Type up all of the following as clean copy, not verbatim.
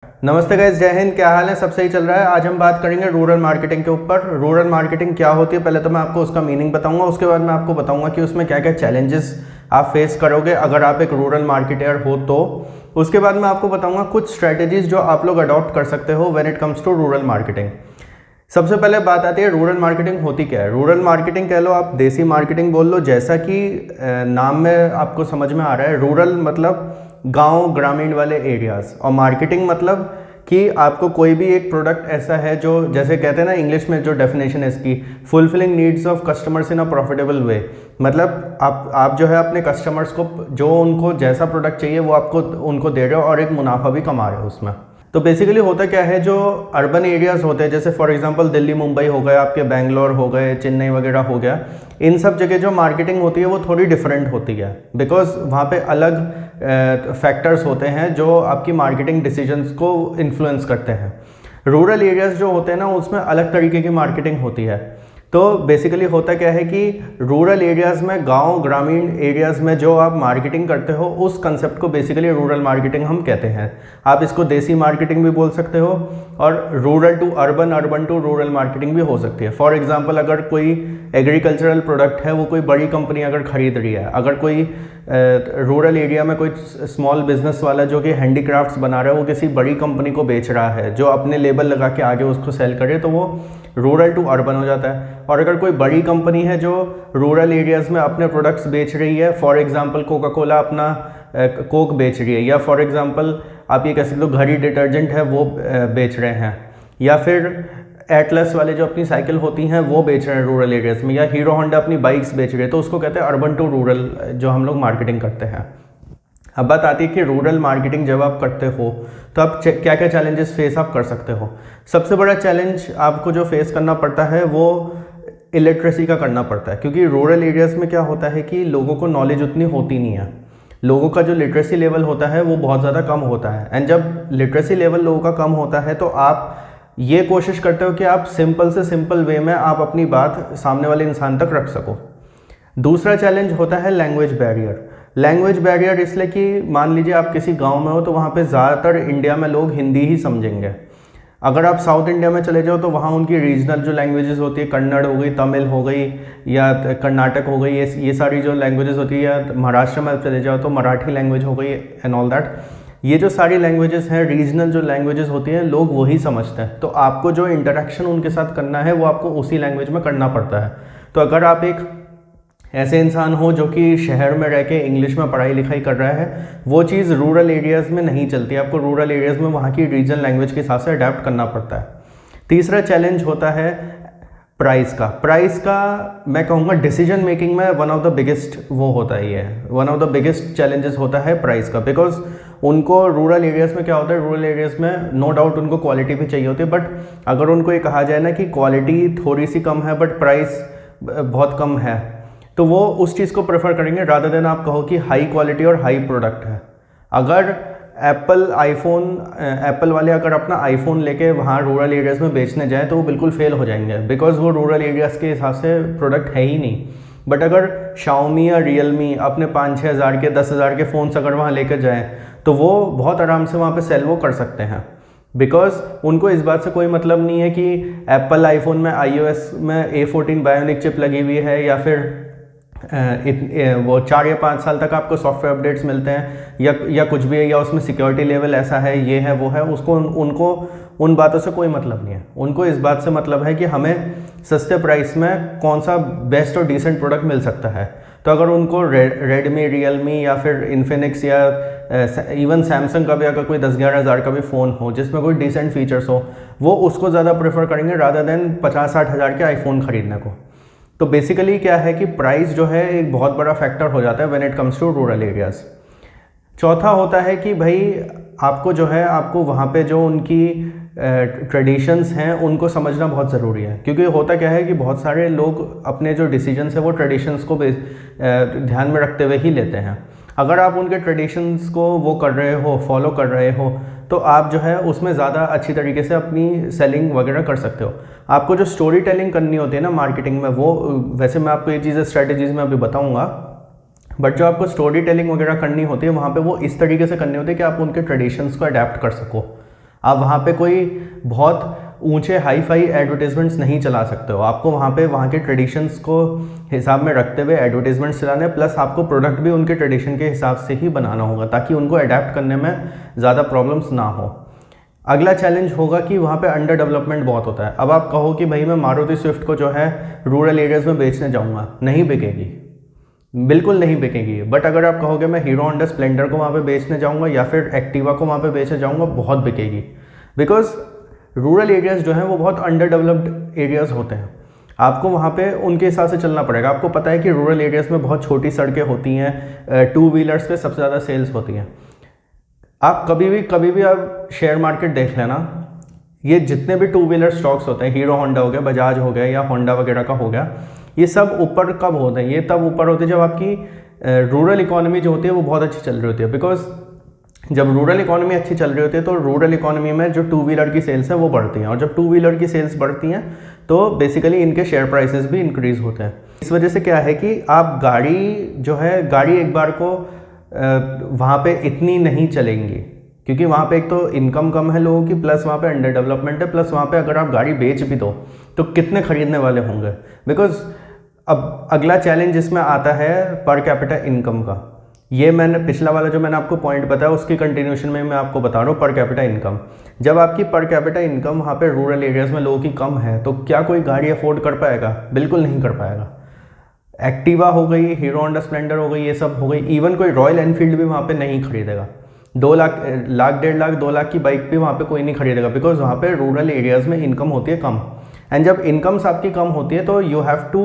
नमस्ते गाइस, जय हिंद। क्या हाल है? सब सही चल रहा है? आज हम बात करेंगे रूरल मार्केटिंग के ऊपर। रूरल मार्केटिंग क्या होती है, पहले तो मैं आपको उसका मीनिंग बताऊंगा, उसके बाद मैं आपको बताऊंगा कि उसमें क्या क्या चैलेंजेस आप फेस करोगे अगर आप एक रूरल मार्केटर हो तो। उसके बाद मैं आपको बताऊंगा कुछ स्ट्रैटेजीज जो आप लोग अडॉप्ट कर सकते हो when it comes to rural marketing. सबसे पहले बात आती है रूरल मार्केटिंग होती क्या है। रूरल मार्केटिंग कह लो, आप देसी मार्केटिंग बोल लो, जैसा कि नाम में आपको समझ में आ रहा है। रूरल मतलब गांव ग्रामीण वाले एरियाज, और मार्केटिंग मतलब कि आपको कोई भी एक प्रोडक्ट ऐसा है जो, जैसे कहते हैं ना इंग्लिश में जो डेफिनेशन है इसकी, fulfilling needs of customers in a profitable way. मतलब आप जो है अपने कस्टमर्स को जो उनको जैसा प्रोडक्ट चाहिए वो आपको उनको दे रहे हो और एक मुनाफा भी कमा रहे हो उसमें। तो बेसिकली होता क्या है, जो अर्बन एरियाज़ होते हैं, जैसे फॉर एग्जांपल दिल्ली मुंबई हो गए, आपके बेंगलोर हो गए, चेन्नई वगैरह हो गया, इन सब जगह जो मार्केटिंग होती है वो थोड़ी डिफरेंट होती है, बिकॉज वहाँ पे अलग फैक्टर्स होते हैं जो आपकी मार्केटिंग डिसीजंस को इन्फ्लुएंस करते हैं। रूरल एरियाज़ जो होते हैं ना, उसमें अलग तरीके की मार्केटिंग होती है। तो बेसिकली होता क्या है कि रूरल एरियाज़ में, गांव ग्रामीण एरियाज़ में जो आप मार्केटिंग करते हो, उस कंसेप्ट को बेसिकली रूरल मार्केटिंग हम कहते हैं। आप इसको देसी मार्केटिंग भी बोल सकते हो, और rural to urban, urban to rural marketing भी हो सकती है। फॉर एग्जांपल, अगर कोई एग्रीकल्चरल प्रोडक्ट है, वो कोई बड़ी कंपनी अगर खरीद रही है, अगर कोई रूरल एरिया में कोई स्मॉल बिजनेस वाला जो कि हैंडीक्राफ्ट्स बना रहा है, वो किसी बड़ी कंपनी को बेच रहा है जो अपने लेबल लगा के आगे उसको सेल करे, तो वो रूरल टू अर्बन हो जाता है। और अगर कोई बड़ी कंपनी है जो रूरल एरियाज़ में अपने प्रोडक्ट्स बेच रही है, फॉर एग्जांपल कोका कोला अपना कोक बेच रही है, या फॉर एग्जांपल आप ये कह सकते हो घड़ी डिटर्जेंट है वो बेच रहे हैं, या फिर एटलस वाले जो अपनी साइकिल होती हैं वो बेच रहे हैं रूरल एरियाज़ में, या हीरो होंडा अपनी बाइक्स बेच रहे हैं, तो उसको कहते हैं अर्बन टू रूरल जो हम लोग मार्केटिंग करते हैं। अब बात आती है कि रूरल मार्केटिंग जब आप करते हो तो आप क्या क्या चैलेंजेस फेस आप कर सकते हो। सबसे बड़ा चैलेंज आपको जो फेस करना पड़ता है वो इलिटरेसी का करना पड़ता है, क्योंकि रूरल एरियाज़ में क्या होता है कि लोगों को नॉलेज उतनी होती नहीं है। लोगों का जो लिटरेसी लेवल होता है वो बहुत ज़्यादा कम होता है, एंड जब लिटरेसी लेवल लोगों का कम होता है तो आप ये कोशिश करते हो कि आप सिंपल से सिंपल वे में आप अपनी बात सामने वाले इंसान तक रख सको। दूसरा चैलेंज होता है लैंग्वेज बैरियर। लैंग्वेज बैरियर इसलिए कि मान लीजिए आप किसी गांव में हो, तो वहाँ पे ज़्यादातर इंडिया में लोग हिंदी ही समझेंगे। अगर आप साउथ इंडिया में चले जाओ तो वहाँ उनकी रीजनल जो लैंग्वेजेस होती है, कन्नड़ हो गई, तमिल हो गई, या कर्नाटक हो गई, ये सारी जो लैंग्वेजेस होती है, या महाराष्ट्र में चले जाओ तो मराठी लैंग्वेज हो गई एंड ऑल दैट। ये जो सारी लैंग्वेजेस हैं, रीजनल जो लैंग्वेजेस होती हैं, लोग वही समझते हैं, तो आपको जो इंटरेक्शन उनके साथ करना है वो आपको उसी लैंग्वेज में करना पड़ता है। तो अगर आप एक ऐसे इंसान हो जो कि शहर में रह के इंग्लिश में पढ़ाई लिखाई कर रहा है, वो चीज़ रूरल एरियाज़ में नहीं चलती। आपको रूरल एरियाज़ में वहाँ की रीजनल लैंग्वेज के हिसाब से अडेप्ट करना पड़ता है। तीसरा चैलेंज होता है प्राइस का। प्राइस का मैं कहूँगा डिसीजन मेकिंग में वन ऑफ द बिगेस्ट वो होता है, ये one of the biggest challenges होता है प्राइस का, बिकॉज उनको रूरल एरियाज़ में क्या होता है, रूरल एरियाज़ में नो डाउट उनको क्वालिटी भी चाहिए होती है, बट अगर उनको ये कहा जाए ना कि क्वालिटी थोड़ी सी कम है बट प्राइस बहुत कम है, तो वो उस चीज़ को प्रेफर करेंगे रादर देन आप कहो कि हाई क्वालिटी और हाई प्रोडक्ट है। अगर एप्पल वाले अगर अपना आईफोन लेके वहाँ रूरल एरियाज़ में बेचने जाएँ तो वो बिल्कुल फेल हो जाएंगे, बिकॉज वो रूरल एरियाज़ के हिसाब से प्रोडक्ट है ही नहीं। बट अगर शाओमी या रियलमी अपने 5-6 हज़ार के 10 हज़ार के फ़ोन्स अगर वहाँ लेकर जाएँ तो वो बहुत आराम से वहाँ पे सेल वो कर सकते हैं, बिकॉज उनको इस बात से कोई मतलब नहीं है कि एप्पल आईफोन में iOS में A14 बायोनिक चिप लगी हुई है, या फिर वो 4 या 5 साल तक आपको सॉफ्टवेयर अपडेट्स मिलते हैं, या कुछ भी है, या उसमें सिक्योरिटी लेवल ऐसा है, ये है वो है। उसको उनको उन बातों से कोई मतलब नहीं है। उनको इस बात से मतलब है कि हमें सस्ते प्राइस में कौन सा बेस्ट और डिसेंट प्रोडक्ट मिल सकता है। तो अगर उनको रेडमी, रियलमी या फिर इन्फिनिक्स या इवन सैमसंग का भी अगर कोई 10-11 हज़ार का भी फ़ोन हो जिसमें कोई डिसेंट फीचर्स हो, वो उसको ज़्यादा प्रेफर करेंगे रादर देन 50-60 हज़ार के आईफोन ख़रीदने को। तो बेसिकली क्या है कि प्राइस जो है एक बहुत बड़ा फैक्टर हो जाता है when it comes to rural areas. चौथा होता है कि भाई आपको जो है, आपको वहाँ पे जो उनकी ट्रेडिशंस हैं उनको समझना बहुत ज़रूरी है, क्योंकि होता क्या है कि बहुत सारे लोग अपने जो डिसीजंस है वो ट्रेडिशंस को ध्यान में रखते हुए ही लेते हैं। अगर आप उनके ट्रेडिशंस को वो कर रहे हो, फॉलो कर रहे हो, तो आप जो है उसमें ज़्यादा अच्छी तरीके से अपनी सेलिंग वगैरह कर सकते हो। आपको जो स्टोरी टेलिंग करनी होती है ना मार्केटिंग में, वो वैसे मैं आपको ये चीज़ें स्ट्रैटेजीज़ में अभी बताऊंगा, बट जो आपको स्टोरी टेलिंग वगैरह करनी होती है वहाँ पे वो इस तरीके से करनी होती है कि आप उनके ट्रेडिशंस को अडेप्ट कर सको। आप वहाँ पे कोई बहुत ऊंचे हाई फाई एडवर्टीजमेंट्स नहीं चला सकते हो। आपको वहाँ पे वहाँ के ट्रेडिशंस को हिसाब में रखते हुए एडवर्टीजमेंट्स चलाने, प्लस आपको प्रोडक्ट भी उनके ट्रेडिशन के हिसाब से ही बनाना होगा ताकि उनको अडेप्ट करने में ज़्यादा प्रॉब्लम्स ना हो। अगला चैलेंज होगा कि वहाँ पे अंडर डेवलपमेंट बहुत होता है। अब आप कहो कि भाई मैं मारुति स्विफ्ट को जो है रूरल एरियाज़ में बेचने जाऊँगा, नहीं बिकेगी, बिल्कुल नहीं बिकेगी। बट अगर आप कहोगे मैं हीरो होंडा स्प्लेंडर को वहाँ पे बेचने जाऊँगा या फिर एक्टिवा को वहाँ पे बेचने जाऊँगा, बहुत बिकेगी। बिकॉज रूरल एरियाज़ जो हैं वो बहुत अंडर डेवलप्ड एरियाज़ होते हैं। आपको वहाँ पे उनके हिसाब से चलना पड़ेगा। आपको पता है कि रूरल एरियाज़ में बहुत छोटी सड़कें होती हैं, टू व्हीलर्स पे सबसे ज़्यादा सेल्स होती हैं। आप कभी भी आप शेयर मार्केट देख लेना, ये जितने भी टू व्हीलर स्टॉक्स होते हैं, हीरो होंडा हो गया, बजाज हो गया या होंडा वगैरह का हो गया, ये सब ऊपर कब होते हैं? ये तब ऊपर होते हैं जब आपकी रूरल इकोनॉमी जो होती है वो बहुत अच्छी चल रही होती है। बिकॉज जब रूरल इकोनॉमी अच्छी चल रही होती है तो रूरल इकोनॉमी में जो टू व्हीलर की सेल्स हैं वो बढ़ती हैं, और जब टू व्हीलर की सेल्स बढ़ती हैं तो बेसिकली इनके शेयर प्राइसेस भी इंक्रीज़ होते हैं। इस वजह से क्या है कि आप गाड़ी एक बार को वहाँ पे इतनी नहीं चलेंगी, क्योंकि वहाँ पे एक तो इनकम कम है लोगों की, प्लस वहाँ पे अंडर डेवलपमेंट है, प्लस वहाँ पे अगर आप गाड़ी बेच भी दो तो कितने खरीदने वाले होंगे। बिकॉज अब अगला चैलेंज इसमें आता है पर कैपिटा इनकम का। ये मैंने पिछला वाला जो मैंने आपको पॉइंट बताया उसकी कंटिन्यूशन में मैं आपको बता रहा हूँ पर कैपिटा इनकम। जब आपकी पर कैपिटा इनकम वहाँ पे रूरल एरियाज़ में लोगों की कम है तो क्या कोई गाड़ी अफोर्ड कर पाएगा? बिल्कुल नहीं कर पाएगा। एक्टिवा हो गई, हीरो होंडा स्प्लेंडर हो गई, ये सब हो गई, इवन कोई रॉयल एनफील्ड भी वहाँ पे नहीं खरीदेगा। 2 लाख, 1.5 लाख 2 लाख की बाइक भी वहाँ पे कोई नहीं खरीदेगा, बिकॉज वहाँ पे रूरल एरियाज़ में इनकम होती है कम। एंड जब इनकम्स आपकी कम होती है तो यू हैव टू,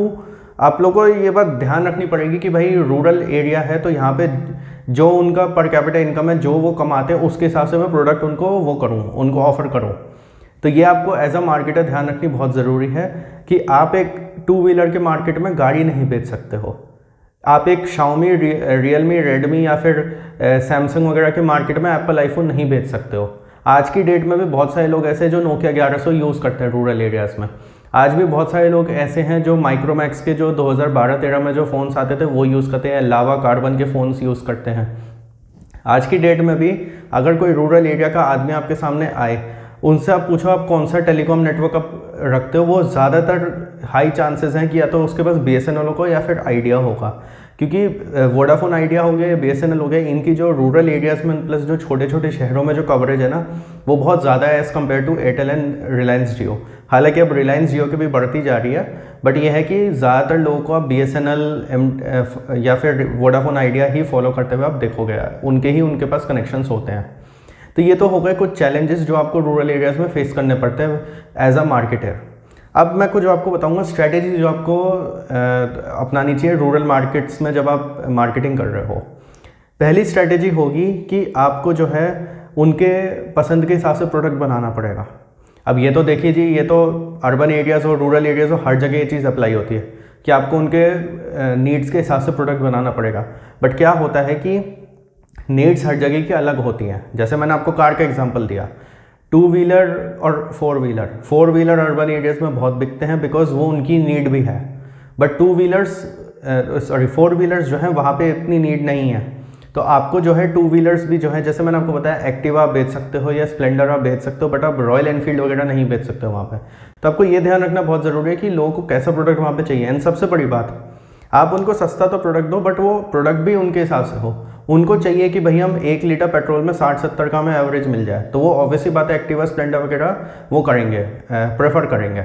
आप लोगों को ये बात ध्यान रखनी पड़ेगी कि भाई रूरल एरिया है तो यहाँ पे जो उनका पर कैपिटा इनकम है, जो वो कमाते हैं उसके हिसाब से मैं प्रोडक्ट उनको वो करूँ, उनको ऑफर करूँ। तो ये आपको एज अ मार्केटर ध्यान रखनी बहुत ज़रूरी है कि आप एक टू व्हीलर के मार्केट में गाड़ी नहीं बेच सकते हो। आप एक शाओमी, रियलमी, रेडमी या फिर सैमसंग वगैरह के मार्केट में एप्पल आईफोन नहीं बेच सकते हो। आज की डेट में भी बहुत सारे लोग ऐसे हैं जो नोकिया 1100 यूज़ करते हैं रूरल एरियाज़ में। आज भी बहुत सारे लोग ऐसे हैं जो माइक्रोमैक्स के जो 2012-13 में जो फ़ोन्स आते थे वो यूज़ करते हैं, लावा कार्बन के फ़ोन्स यूज़ करते हैं। आज की डेट में भी अगर कोई रूरल एरिया का आदमी आपके सामने आए, उनसे आप पूछो आप कौन सा टेलीकॉम नेटवर्क आप रखते हो, वो ज़्यादातर हाई चांसेस हैं कि या तो उसके पास BSNL होगा या फिर आइडिया होगा। क्योंकि वोडाफोन आइडिया हो गया या BSNL हो गया, इनकी जो रूरल एरियाज़ में प्लस जो छोटे छोटे शहरों में जो कवरेज है ना वो बहुत ज़्यादा है as compare to Airtel and Reliance Jio. हालांकि अब रिलायंस जियो की भी बढ़ती जा रही है, बट ये है कि ज़्यादातर लोगों को आप BSNL या फिर वोडाफोन आइडिया ही फॉलो करते हुए आप देखोगे, उनके पास कनेक्शंस होते हैं। तो ये तो हो गए कुछ चैलेंजेस जो आपको रूरल एरियाज़ में फेस करने पड़ते हैं एज अ मार्केटर। अब मैं कुछ आपको बताऊंगा स्ट्रैटेजी जो आपको अपनानी चाहिए रूरल मार्केट्स में जब आप मार्केटिंग कर रहे हो। पहली स्ट्रैटेजी होगी कि आपको जो है उनके पसंद के हिसाब से प्रोडक्ट बनाना पड़ेगा। अब ये तो देखिए जी, ये तो अर्बन एरियाज़ हो, रूरल एरियाज़ हो, हर जगह ये चीज़ अप्लाई होती है कि आपको उनके नीड्स के हिसाब से प्रोडक्ट बनाना पड़ेगा। बट क्या होता है कि नीड्स हर जगह की अलग होती हैं। जैसे मैंने आपको कार का एग्जांपल दिया, 2 व्हीलर और 4 व्हीलर अर्बन एरियाज़ में बहुत बिकते हैं बिकॉज वो उनकी नीड भी है। बट 4 व्हीलर्स जो हैं वहाँ पे इतनी नीड नहीं है। तो आपको जो है 2 व्हीलर्स भी जो है, जैसे मैंने आपको बताया एक्टिवा आप बेच सकते हो या स्प्लेंडर आप बेच सकते हो, बट आप रॉयल एनफील्ड वगैरह नहीं बेच सकते हो वहाँ पे। तो आपको ये ध्यान रखना बहुत ज़रूरी है कि लोगों को कैसा प्रोडक्ट वहाँ पे चाहिए। एंड सबसे बड़ी बात, आप उनको सस्ता तो प्रोडक्ट दो, बट वो प्रोडक्ट भी उनके हिसाब से हो। उनको चाहिए कि भाई हम 1 लीटर पेट्रोल में 60-70 का हमें एवरेज मिल जाए, तो वो ऑब्वियसली बात है एक्टिवा स्प्लेंडर वगैरह वो करेंगे, प्रेफर करेंगे।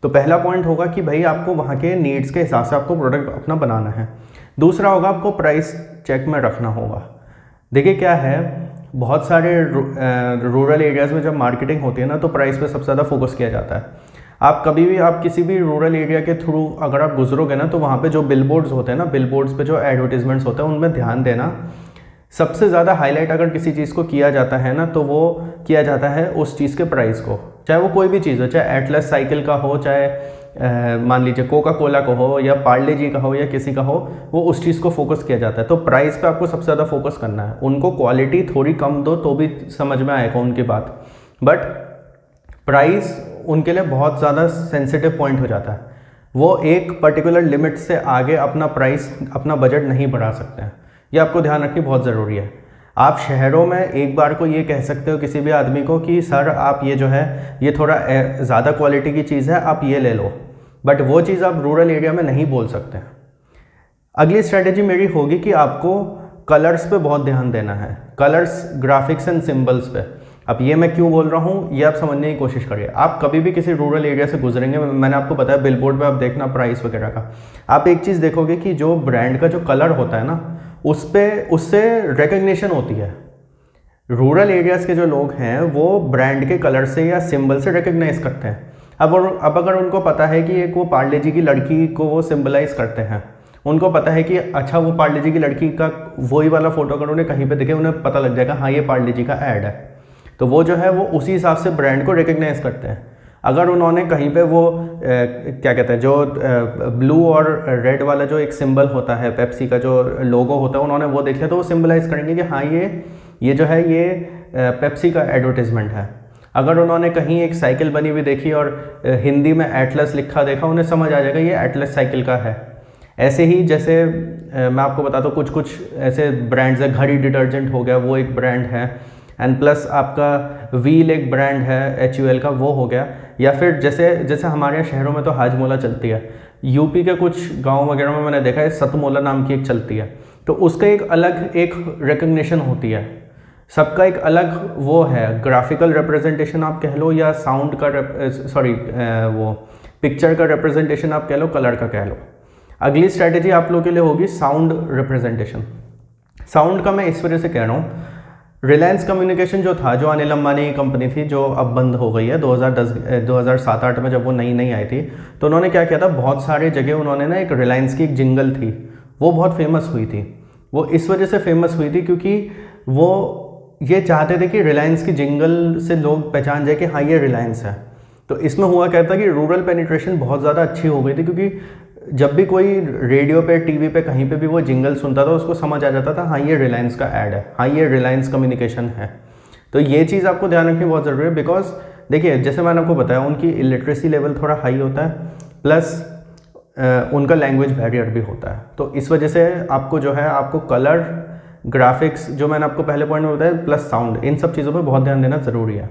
तो पहला पॉइंट होगा कि भाई आपको वहाँ के नीड्स के हिसाब से आपको प्रोडक्ट अपना बनाना है। दूसरा होगा आपको प्राइस चेक में रखना होगा। देखिए क्या है, बहुत सारे रूरल एरियाज़ में जब मार्केटिंग होती है ना तो प्राइस पे सबसे ज़्यादा फोकस किया जाता है। आप कभी भी आप किसी भी रूरल एरिया के थ्रू अगर आप गुजरोगे ना तो वहाँ पे जो बिलबोर्ड्स होते हैं ना, बिलबोर्ड्स पे जो एडवर्टीजमेंट्स होते हैं उनमें ध्यान देना। सबसे ज़्यादा हाईलाइट अगर किसी चीज़ को किया जाता है ना तो वो किया जाता है उस चीज़ के प्राइस को, चाहे वो कोई भी चीज़ हो, चाहे एटलस साइकिल का हो, चाहे मान लीजिए कोका कोला का हो या पार्ले जी का हो या किसी का हो, वो उस चीज़ को फोकस किया जाता है। तो प्राइस पे आपको सबसे ज़्यादा फोकस करना है। उनको क्वालिटी थोड़ी कम दो तो भी समझ में आएगा उनकी बात, बट प्राइस उनके लिए बहुत ज़्यादा सेंसिटिव पॉइंट हो जाता है। वो एक पर्टिकुलर लिमिट से आगे अपना प्राइस, अपना बजट नहीं बढ़ा सकते हैं। ये आपको ध्यान रखनी बहुत ज़रूरी है। आप शहरों में एक बार को ये कह सकते हो किसी भी आदमी को कि सर आप ये जो है ये थोड़ा ज़्यादा क्वालिटी की चीज़ है, आप ये ले लो, बट वो चीज़ आप रूरल एरिया में नहीं बोल सकते। अगली स्ट्रेटेजी मेरी होगी कि आपको कलर्स पे बहुत ध्यान देना है, कलर्स, ग्राफिक्स एंड सिंबल्स पे। अब ये मैं क्यों बोल रहा हूँ ये आप समझने की कोशिश करिए। आप कभी भी किसी रूरल एरिया से गुजरेंगे, मैंने आपको बताया बिलबोर्ड पे आप देखना प्राइस वगैरह का, आप एक चीज़ देखोगे कि जो ब्रांड का जो कलर होता है ना उससे रिकग्निशन होती है। रूरल एरियाज़ के जो लोग हैं वो ब्रांड के कलर से या सिंबल से रिकग्नाइज करते हैं। अब अगर उनको पता है कि एक वो पार्ले जी की लड़की को वो सिंबलाइज करते हैं, उनको पता है कि अच्छा वो पार्ले जी की लड़की का वही वाला फोटो अगर उन्हें कहीं पे दिखे उन्हें पता लग जाएगा हाँ ये पार्ले जी का ऐड है, तो वो जो है वो उसी हिसाब से ब्रांड को रिकग्नाइज करते हैं। अगर उन्होंने कहीं पे वो क्या कहते हैं जो ब्लू और रेड वाला जो एक सिंबल होता है पेप्सी का जो लोगो होता है उन्होंने वो देख लिया तो वो सिंबलाइज करेंगे कि हाँ ये जो है ये पेप्सी का एडवर्टीजमेंट है। अगर उन्होंने कहीं एक साइकिल बनी हुई देखी और हिंदी में एटलस लिखा देखा उन्हें समझ आ जाएगा ये एटलस साइकिल का है। ऐसे ही जैसे मैं आपको बताता हूँ कुछ ऐसे ब्रांड्स है, घड़ी डिटर्जेंट हो गया वो एक ब्रांड है, एंड प्लस आपका व्हील एक ब्रांड है HUL का वो हो गया। या फिर जैसे हमारे यहाँ शहरों में तो हाजमोला चलती है, यूपी के कुछ गांव वगैरह में मैंने देखा है सतमोला नाम की एक चलती है, तो उसका एक अलग एक रिकग्निशन होती है, सबका एक अलग वो है ग्राफिकल रिप्रेजेंटेशन आप कह लो या साउंड का वो पिक्चर का रिप्रेजेंटेशन आप कह लो, कलर का कह लो। अगली स्ट्रैटेजी आप लोगों के लिए होगी साउंड रिप्रेजेंटेशन। साउंड का मैं इस वजह से कह रहा हूँ, रिलायंस कम्युनिकेशन जो था, जो अनिल अंबानी की कंपनी थी जो अब बंद हो गई है 2007-8 में जब वो नई आई थी, तो उन्होंने क्या किया था बहुत सारे जगह उन्होंने ना एक रिलायंस की एक जिंगल थी वो बहुत फेमस हुई थी। वो इस वजह से फेमस हुई थी क्योंकि वो ये चाहते थे कि रिलायंस की जिंगल से लोग पहचान जाए कि हाँ ये रिलायंस है। तो इसमें हुआ क्या था कि रूरल पेनिट्रेशन बहुत ज़्यादा अच्छी हो गई थी क्योंकि जब भी कोई रेडियो पे टीवी पे कहीं पे भी वो जिंगल सुनता था उसको समझ आ जाता था हाँ ये रिलायंस का ऐड है, हाँ ये रिलायंस कम्युनिकेशन है। तो ये चीज़ आपको ध्यान रखनी बहुत ज़रूरी है बिकॉज देखिए जैसे मैंने आपको बताया उनकी इलिटरेसी लेवल थोड़ा हाई होता है, प्लस उनका लैंग्वेज बैरियर भी होता है। तो इस वजह से आपको जो है आपको कलर, ग्राफिक्स जो मैंने आपको पहले पॉइंट में बताया, प्लस साउंड, इन सब चीज़ों पर बहुत ध्यान देना ज़रूरी है।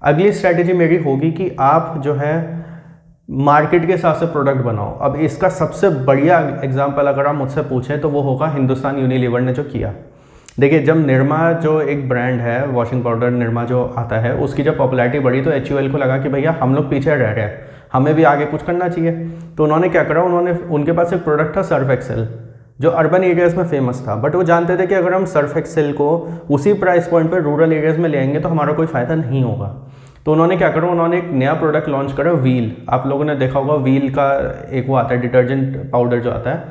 अगली स्ट्रैटेजी मेरी होगी कि आप जो है मार्केट के हिसाब से प्रोडक्ट बनाओ। अब इसका सबसे बढ़िया एग्जांपल अगर आप मुझसे पूछें तो वो होगा हिंदुस्तान यूनिलीवर ने जो किया। देखिए जब निरमा जो एक ब्रांड है वॉशिंग पाउडर निरमा जो आता है उसकी जब पॉपुलैरिटी बढ़ी तो HUL को लगा कि भैया हम लोग पीछे रह रहे हैं, हमें भी आगे कुछ करना चाहिए। तो उन्होंने क्या करा, उनके पास एक प्रोडक्ट था सर्फ एक्सेल जो अर्बन एरियाज़ में फेमस था, बट वो जानते थे कि अगर हम सर्फ एक्सेल को उसी प्राइस पॉइंट पर रूरल एरियाज़ में ले आएंगे तो हमारा कोई फ़ायदा नहीं होगा। तो उन्होंने क्या करा, उन्होंने एक नया प्रोडक्ट लॉन्च करा व्हील। आप लोगों ने देखा होगा व्हील का एक वो आता है डिटर्जेंट पाउडर जो आता है,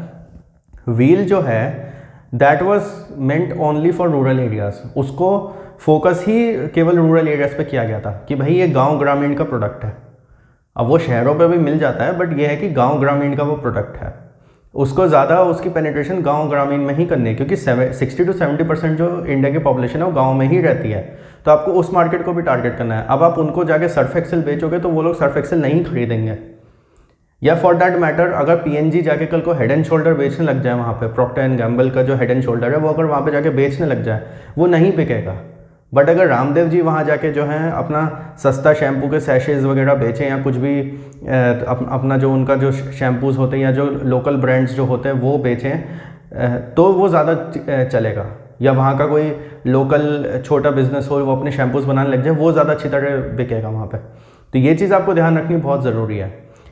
व्हील जो है that was meant only for rural areas. उसको फोकस ही केवल रूरल एरियाज़ पे किया गया था कि भाई ये गांव ग्रामीण का प्रोडक्ट है। अब वो शहरों पे भी मिल जाता है बट ये है कि गांव ग्रामीण का वो प्रोडक्ट है, उसको ज़्यादा उसकी पेनिट्रेशन गांव ग्रामीण में ही करनी है क्योंकि 60 to 70% जो इंडिया की पॉपुलेशन है वो गांव में ही रहती है। तो आपको उस मार्केट को भी टारगेट करना है। अब आप उनको जाके सर्फ एक्सेल बेचोगे तो वो लोग सर्फ एक्सेल नहीं खरीदेंगे, या फॉर दैट मैटर अगर PNG जाके कल को हेड एंड शोल्डर बेचने लग जाए, वहाँ पे प्रॉक्टर एंड गैम्बल का जो हेड एंड शोल्डर है वो अगर वहाँ पे जाके बेचने लग जाए वो नहीं बिकेगा। बट अगर रामदेव जी वहाँ जाके जो है अपना सस्ता शैम्पू के सैशेज वगैरह बेचें या कुछ भी अपना जो उनका जो शैम्पूज़ होते हैं या जो लोकल ब्रांड्स जो होते हैं वो बेचें तो वो ज़्यादा चलेगा। या वहाँ का कोई लोकल छोटा बिजनेस हो वो अपने शैम्पूज़ बनाने लग जाए वो ज़्यादा अच्छी तरह बिकेगा वहाँ पे। तो ये चीज़ आपको ध्यान रखनी बहुत ज़रूरी है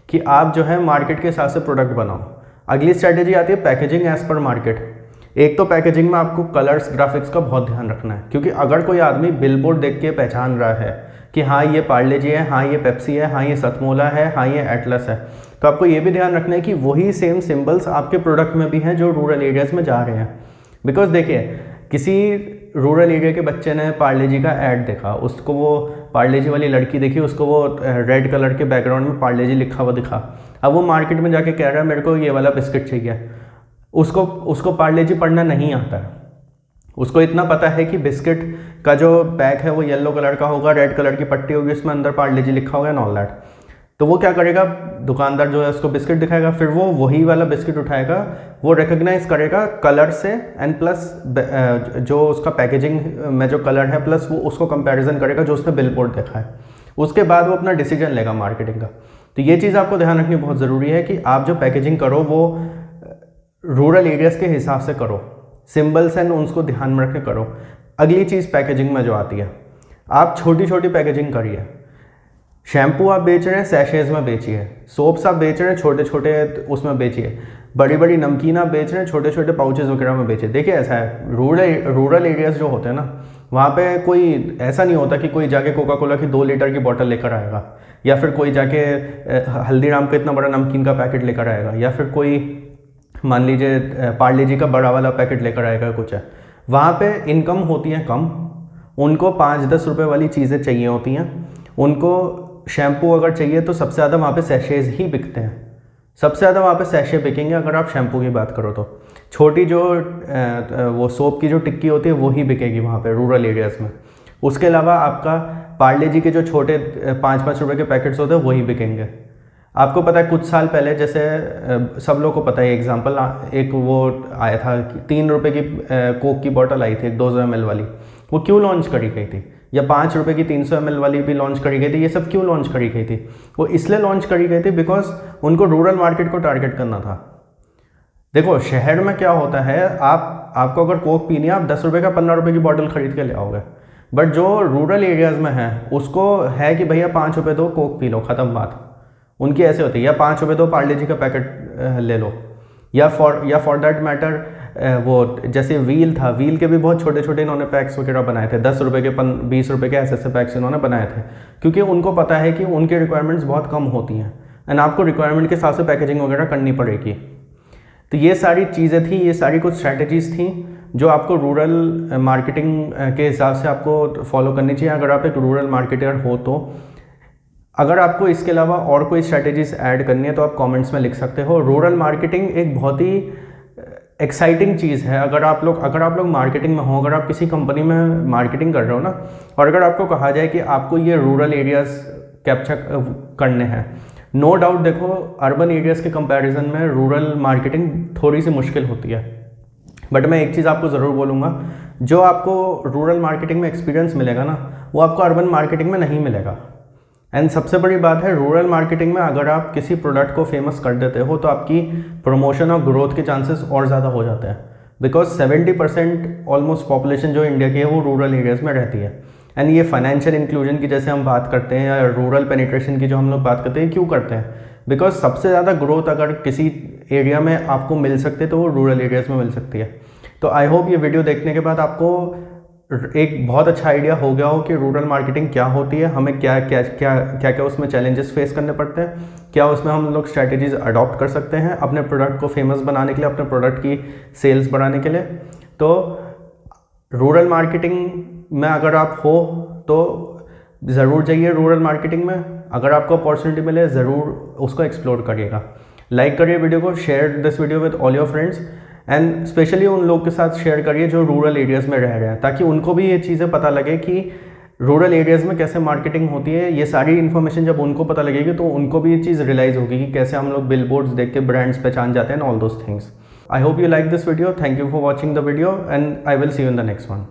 कि आप जो है मार्केट के हिसाब से प्रोडक्ट बनाओ। अगली स्ट्रैटेजी आती है पैकेजिंग एज पर मार्केट। एक तो पैकेजिंग में आपको कलर्स ग्राफिक्स का बहुत ध्यान रखना है क्योंकि अगर कोई आदमी बिलबोर्ड देख के पहचान रहा है कि हाँ ये पार्ले जी है, हाँ ये पेप्सी है, हाँ ये सतमोला है, हाँ ये एटलस है, तो आपको ये भी ध्यान रखना है कि वही सेम सिंबल्स आपके प्रोडक्ट में भी हैं जो रूरल एरियाज़ में जा रहे हैं। बिकॉज देखिए किसी रूरल एरिया के बच्चे ने पार्ले जी का ऐड देखा, उसको वो पार्ले जी वाली लड़की देखी, उसको वो रेड कलर के बैकग्राउंड में पार्ले जी लिखा हुआ दिखा। अब वो मार्केट में जाके कह रहा है मेरे को ये वाला बिस्किट चाहिए, उसको पार्ले जी पढ़ना नहीं आता है। उसको इतना पता है कि बिस्किट का जो पैक है वो येलो कलर का होगा, रेड कलर की पट्टी होगी, उसमें अंदर पार्ले जी लिखा होगा एंड ऑल दैट। तो वो क्या करेगा, दुकानदार जो है उसको बिस्किट दिखाएगा, फिर वो वही वाला बिस्किट उठाएगा, वो रिकग्नाइज करेगा कलर से एंड प्लस जो उसका पैकेजिंग में जो कलर है प्लस वो उसको कंपैरिजन करेगा जो उसने बिल बोर्ड देखा है। उसके बाद वो अपना डिसीजन लेगा मार्केटिंग का। तो ये चीज़ आपको ध्यान रखनी बहुत ज़रूरी है कि आप जो पैकेजिंग करो वो रूरल एरियाज़ के हिसाब से करो, सिंबल्स एंड उसको ध्यान में रख के करो। अगली चीज़ पैकेजिंग में जो आती है, आप छोटी छोटी पैकेजिंग करिए। शैम्पू आप बेच रहे हैं सैशेज़ में बेचिए, सोप्स आप बेच रहे हैं छोटे छोटे उसमें बेचिए, बड़ी बड़ी नमकीन आप बेच रहे हैं छोटे छोटे पाउचेज़ वगैरह में बेचिए। देखिए ऐसा है, रूरल एरियाज़ जो होते हैं ना, वहाँ पे कोई ऐसा नहीं होता कि कोई जाके कोका कोला की 2 लीटर की बोतल लेकर आएगा, या फिर कोई जाके हल्दीराम का इतना बड़ा नमकीन का पैकेट लेकर आएगा, या फिर कोई मान लीजिए पार्ले जी का बड़ा वाला पैकेट लेकर आएगा। कुछ है वहाँ पे इनकम होती है कम, उनको 5-10 रुपये वाली चीज़ें चाहिए होती हैं। उनको शैम्पू अगर चाहिए तो सबसे ज़्यादा वहाँ पे सैशेज़ ही बिकते हैं, सबसे ज़्यादा वहाँ पे सैशे बिकेंगे अगर आप शैम्पू की बात करो तो। छोटी जो वो सोप की जो टिक्की होती है वही बिकेगी वहाँ पे रूरल एरियाज़ में। उसके अलावा आपका पार्ले जी के जो छोटे 5-5 रुपये के पैकेट्स होते हैं वही बिकेंगे। आपको पता है कुछ साल पहले, जैसे सब लोगों को पता है एग्जांपल, एक वो आया था कि 3 रुपये की कोक की बोतल आई थी 200 ml वाली, वो क्यों लॉन्च करी गई थी? या 5 रुपये की 300 ml वाली भी लॉन्च करी गई थी। ये सब क्यों लॉन्च करी गई थी? वो इसलिए लॉन्च करी गई थी बिकॉज उनको रूरल मार्केट को टारगेट करना था। देखो शहर में क्या होता है, आपको अगर कोक पीनी है आप 10 रुपये का 15 रुपये की बॉटल खरीद के ले आओगे, बट जो रूरल एरियाज़ में है उसको है कि भैया 5 रुपये दो कोक पी लो, ख़त्म बात। उनकी ऐसे होती है, या 5 रुपये दो पार्ले जी का पैकेट ले लो, या फॉर दैट मैटर वो जैसे व्हील था, व्हील के भी बहुत छोटे छोटे इन्होंने पैक्स वगैरह बनाए थे, 10 रुपये के 20 रुपये के ऐसे पैक्स इन्होंने बनाए थे, क्योंकि उनको पता है कि उनकी रिक्वायरमेंट्स बहुत कम होती हैं एंड आपको रिक्वायरमेंट के हिसाब से पैकेजिंग वगैरह करनी पड़ेगी। तो ये सारी चीज़ें थी, ये सारी कुछ स्ट्रैटेजीज़ थी जो आपको रूरल मार्केटिंग के हिसाब से आपको फॉलो करनी चाहिए अगर आप एक रूरल मार्केटर हो तो। अगर आपको इसके अलावा और कोई स्ट्रैटेजीज ऐड करनी है तो आप कमेंट्स में लिख सकते हो। रूरल मार्केटिंग एक बहुत ही एक्साइटिंग चीज़ है। अगर आप लोग मार्केटिंग में हो, अगर आप किसी कंपनी में मार्केटिंग कर रहे हो ना, और अगर आपको कहा जाए कि आपको ये रूरल एरियाज़ कैप्चर करने हैं, नो डाउट देखो अर्बन एरियाज़ के कंपैरिजन में रूरल मार्केटिंग थोड़ी सी मुश्किल होती है, बट मैं एक चीज़ आपको ज़रूर बोलूँगा, जो आपको रूरल मार्केटिंग में एक्सपीरियंस मिलेगा ना वो आपको अर्बन मार्केटिंग में नहीं मिलेगा। एंड सबसे बड़ी बात है, रूरल मार्केटिंग में अगर आप किसी प्रोडक्ट को फेमस कर देते हो तो आपकी प्रमोशन और ग्रोथ के चांसेस और ज़्यादा हो जाते हैं, बिकॉज 70% ऑलमोस्ट पॉपुलेशन जो इंडिया की है वो रूरल एरियाज़ में रहती है। एंड ये फाइनेंशियल इंक्लूजन की जैसे हम बात करते हैं या रूरल पेनिट्रेशन की जो हम लोग बात करते हैं, क्यों करते हैं? बिकॉज सबसे ज़्यादा ग्रोथ अगर किसी एरिया में आपको मिल सकते तो वो रूरल एरियाज़ में मिल सकती है। तो आई होप ये वीडियो देखने के बाद आपको एक बहुत अच्छा आइडिया हो गया हो कि रूरल मार्केटिंग क्या होती है, हमें क्या क्या क्या क्या क्या उसमें चैलेंजेस फेस करने पड़ते हैं, क्या उसमें हम लोग स्ट्रैटेजीज अडॉप्ट कर सकते हैं अपने प्रोडक्ट को फेमस बनाने के लिए, अपने प्रोडक्ट की सेल्स बढ़ाने के लिए। तो रूरल मार्केटिंग में अगर आप हो तो ज़रूर जाइए रूरल मार्केटिंग में, अगर आपको अपॉर्चुनिटी मिले ज़रूर उसको एक्सप्लोर करिएगा। लाइक करिए वीडियो को, share this video with all your friends and specially उन लोग के साथ शेयर करिए जो रूरल एरियाज़ में रह रहे हैं, ताकि उनको भी ये चीज़ें पता लगे कि रूरल एरियाज़ में कैसे मार्केटिंग होती है। ये सारी इन्फॉर्मेशन जब उनको पता लगेगी तो उनको भी ये चीज़ रियलाइज़ होगी कि कैसे हम लोग बिल बोर्ड्स देख के ब्रांड्स पहचान जाते हैं, all those things. I hope you like this video, thank you for watching the video and I will see you in the next one.